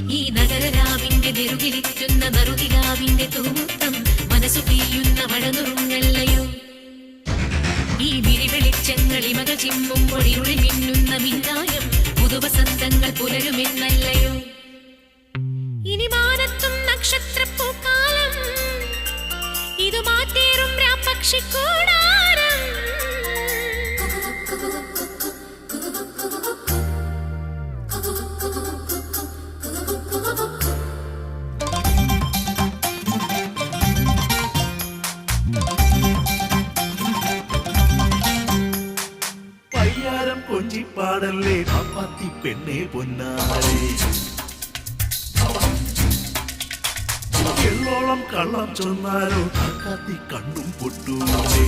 ഈ നഗരരാവിന്റെ നെറുകിലിറ്റുന്ന മറുകിലാവിന്റെ തൂമുത്തം മനസ്സു പെയ്യുന്ന മഴനുറുങ്ങല്ലയോ ഈ വിരിവെളിച്ചങ്ങളിമകൾ ചിമ്മുമ്പോൾ ഇരുളിൽ മിന്നുന്ന മിന്നായം പുതുവസന്തങ്ങൾ പുലരുമെന്നല്ലയോ ഇനി മാനത്തും നക്ഷത്രപ്പൂക്കാലം ഇതു മാറ്റേറും രാപ്പക്ഷിക്കൂടാരം പയ്യാരം കൊഞ്ചിപ്പാടല്ലേ പാപ്പാത്തി പെണ്ണെ പൊന്നാരെ എള്ളോളം കള്ളം ചൊന്നാലോ കാക്കാത്തി കണ്ണും പൊട്ടൂലേ